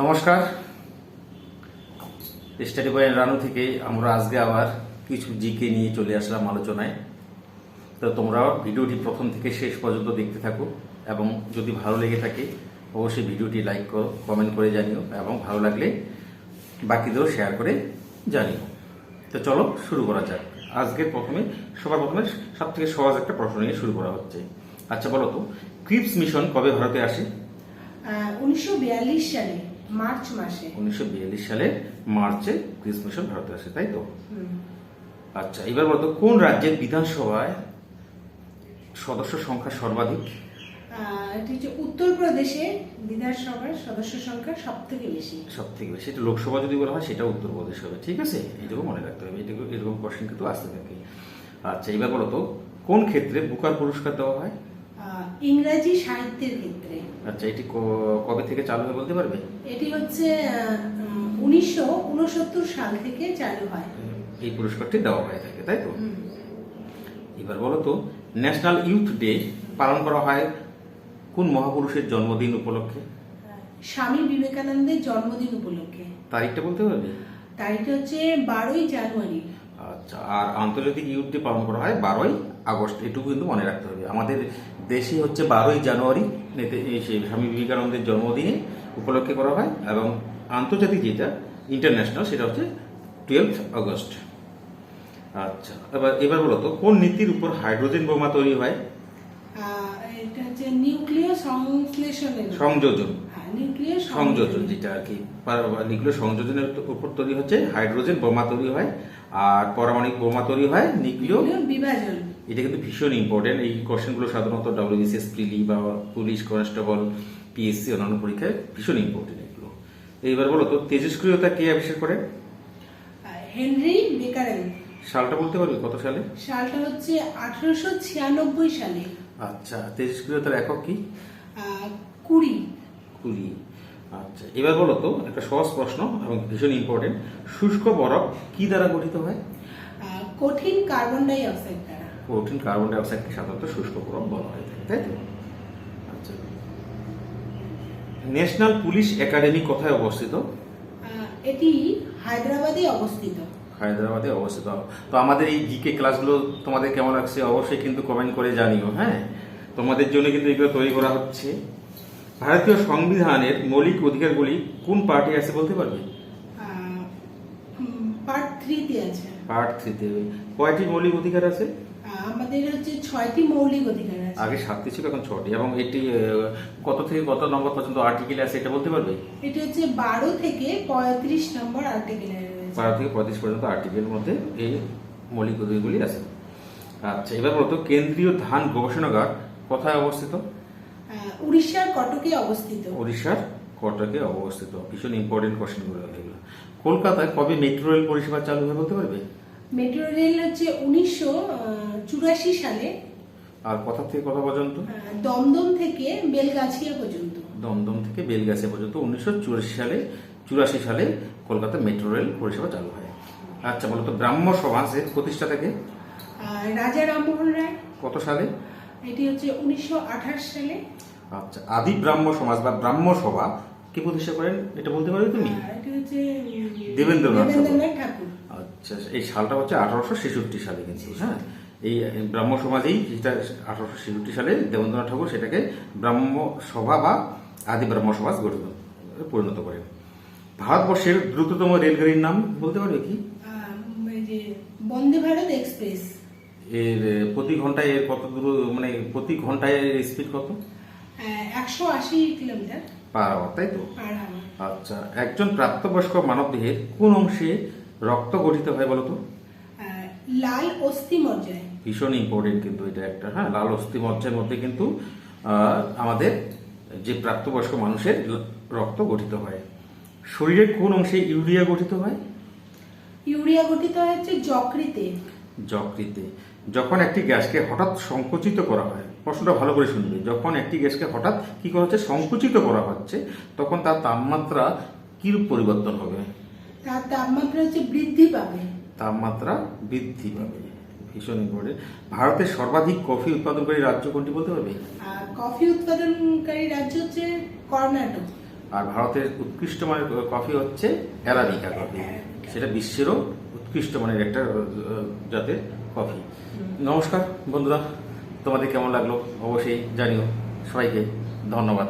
নমস্কার, study point Ranu থেকে আমরা আজকে আবার কিছু জিকে নিয়ে চলে আসলাম আলোচনায়। তো তোমরা ভিডিওটি প্রথম থেকে শেষ পর্যন্ত দেখতে থাকো এবং যদি ভালো লেগে থাকে অবশ্যই ভিডিওটি লাইক করো, কমেন্ট করে জানিও এবং ভালো লাগলে বাকিদেরও শেয়ার করে জানিও। তো চলো শুরু করা যাক। আজকের সবার প্রথমে সব থেকে সহজ একটা প্রশ্ন নিয়ে শুরু করা হচ্ছে। আচ্ছা বলো তো, ক্রিপস মিশন কবে ভারতে আসে? 1942 সালে মার্চ মাসে। 1942 সালে মার্চে ক্রিপস মিশন ভারতে আসে, তাই তো? আচ্ছা, এবার বলতো কোন রাজ্যের বিধানসভায় সদস্য সংখ্যা সর্বাধিক? এটি হচ্ছে উত্তরপ্রদেশে বিধানসভার সদস্য সংখ্যা সব থেকে বেশি। এটা লোকসভা যদি বলা হয় সেটা উত্তরপ্রদেশ হবে, ঠিক আছে? এইটুকু মনে রাখতে হবে, এরকম কোশ্চেন কিন্তু আসতে থাকে। আচ্ছা, এবার বলো তো কোন ক্ষেত্রে বুকার পুরস্কার দেওয়া হয়? ইংরেজি সাহিত্যের ক্ষেত্রে। আচ্ছা, এটি কবে থেকে চালু হয় বলতে পারবে? এটি হচ্ছে 1969 সাল থেকে চালু হয়। এই পুরস্কারটি দেওয়া হয়ে থাকে, তাই তো? এবার বলো তো ন্যাশনাল ইউথ ডে পালন করা হয় কোন মহাপুরুষের জন্মদিন উপলক্ষে? স্বামী বিবেকানন্দের জন্মদিন উপলক্ষে। তারিখটা বলতে পারবে? তারিখটা হচ্ছে 12ই জানুয়ারি। আচ্ছা, আর আন্তর্জাতিক ইউথ ডে পালন করা হয় 12ই আগস্ট। এটুকু কিন্তু মনে রাখতে হবে। আমাদের দেশে হচ্ছে 12ই জানুয়ারি সেই স্বামী বিবেকানন্দের জন্মদিনে উপলক্ষে করা হয় এবং আন্তর্জাতিক যেটা ইন্টারন্যাশনাল সেটা হচ্ছে 12 আগস্ট। আচ্ছা, এবার বলো তো কোন নীতির উপর হাইড্রোজেন বোমা তৈরি হয়? এটা হচ্ছে নিউক্লিয় সংযোজন, সংযোজন যেটা আর কি নিউক্লিয় সংযোজনের উপর তৈরি হচ্ছে হাইড্রোজেন বোমা তৈরি হয়, আর পারমাণবিক বোমা তৈরি হয় নিউক্লিয় বিভাজন। এটা কিন্তু ভীষণ ইম্পর্টেন্ট। এই কোশ্চেনগুলো সাধারণত WBCS প্রিলি বা পুলিশ কনস্টেবল PSC অন্যান্য পরীক্ষায় ভীষণ ইম্পর্টেন্ট এগুলো। এইবার বলো তো তেজস্ক্রিয়তা কে আবিষ্কার করে? Henry Becquerel. সালটা বলতে পারবে কত সালে? সালটা হচ্ছে 1896 সালে। আচ্ছা, তেজস্ক্রিয়তার একক কি? কুড়ি। আচ্ছা, এবার বলো তো একটা সহজ প্রশ্ন এবং ভীষণ ইম্পর্টেন্ট, শুষ্ক বরফ কি দ্বারা গঠিত হয়? কঠিন কার্বন ডাই অক্সাইড দ্বারা। কঠিন কার্বন ডাই অক্সাইডকে সাধারণত শুষ্ক বরফ বলা হয়, তাই তো? আচ্ছা, ন্যাশনাল পুলিশ একাডেমি কোথায় অবস্থিত? এটি হায়দ্রাবাদে অবস্থিত। তো আমাদের এই জিকে ক্লাসগুলো তোমাদের কেমন লাগছে অবশ্যই কিন্তু কমেন্ট করে জানিও। হ্যাঁ, তোমাদের জন্য কিন্তু এগুলো তৈরি করা হচ্ছে। ভারতীয় সংবিধানের মৌলিক অধিকারগুলি কোন পার্টি আছে বলতে পারবে? পার্ট 3-তে আছে। পার্ট 3-তে কয়টি মৌলিক অধিকার আছে? আমাদের হচ্ছে 6টি মৌলিক অধিকার আছে। আগে 7টি ছিল, এখন 6টি। এবং এটি কত থেকে কত নম্বর পর্যন্ত আর্টিকেল আছে এটা বলতে পারবে? এটা হচ্ছে 12 থেকে 35 নম্বর আর্টিকেল আছে। 12 থেকে 35 পর্যন্ত আর্টিকেলের মধ্যে এই মৌলিক অধিকারগুলি আছে। আচ্ছা, এবার বলতো কেন্দ্রীয় ধান গবেষণাগার কোথায় অবস্থিত? উড়িষ্যার কটকে অবস্থিত। ভীষণ ইম্পর্টেন্ট কোশ্চেনগুলো এগুলো। কলকাতায় কবে মেট্রো রেল পরিষেবা চালু হয় বলতে পারবে? মেট্রো রেল হচ্ছে 1984 সালে। আর কোথা থেকে কোথা পর্যন্ত? দমদম থেকে বেলগাছিয়া পর্যন্ত। 1984 সালে কলকাতা মেট্রো রেল পরিষেবা চালু হয়। আচ্ছা বলতো ব্রাহ্ম সমাজের প্রতিষ্ঠা থেকে? রাজা রামমোহন রায়। কত সালে? এটি হচ্ছে 1928 সালে। আচ্ছা, আদি ব্রাহ্ম সমাজ বা ব্রাহ্ম সভা কে প্রতিষ্ঠা করেন এটা বলতে পারবে তুমি? এটি হচ্ছে দেবেন্দ্রনাথ ঠাকুর। আচ্ছা, এই সালটা হচ্ছে 1866 সালে কিন্তু। হ্যাঁ, এই ব্রাহ্ম সমাজেই যেটা 1866 সালে দেবেন্দ্রনাথ ঠাকুর সেটাকে ব্রাহ্ম সভা বা আদি ব্রাহ্ম সমাজ পরিণত করেন। ভারতবর্ষের দ্রুততম রেলগাড়ির নাম বলতে পারবে কি? বন্দে ভারত এক্সপ্রেস। এর প্রতি ঘন্টায় এর কত দূর, মানে প্রতি ঘন্টায় স্পিড কত? 180 কিলোমিটার পার আওয়ার, তাই তো? আচ্ছা, একজন প্রাপ্তবয়স্ক মানব দেহের কোন অংশে রক্ত গঠিত হয় বলতো? লাল অস্থি মজ্জায়। ভীষণ ইম্পর্টেন্ট কিন্তু এটা একটা। হ্যাঁ, লাল অস্থি মজ্জার মধ্যে কিন্তু আমাদের যে প্রাপ্তবয়স্ক মানুষের রক্ত গঠিত হয়। শরীরের কোন অংশে ইউরিয়া গঠিত হয়? ইউরিয়া গঠিত হচ্ছে যকৃতে। যখন একটি গ্যাসকে হঠাৎ সংকুচিত করা হয়, প্রশ্নটা ভালো করে শুনবে, যখন একটি গ্যাসকে হঠাৎ কি করা হচ্ছে, সংকুচিত করা হচ্ছে, তখন তার তাপমাত্রা কিরূপ পরিবর্তন হবে? তার তাপমাত্রা হচ্ছে বৃদ্ধি পাবে। ভীষণ ইম্পর্টেন্ট। ভারতের সর্বাধিক কফি উৎপাদনকারী রাজ্য কোনটি বলতে পারবে? কফি উৎপাদনকারী রাজ্য হচ্ছে কর্ণাটক। আর ভারতের উৎকৃষ্ট মানের কফি হচ্ছে অ্যারাবিকা কফি, সেটা বিশ্বেরও উৎকৃষ্ট মানের একটা জাতের কফি। নমস্কার বন্ধুরা, তোমাদের কেমন লাগলো অবশ্যই জানিও। সবাইকে ধন্যবাদ।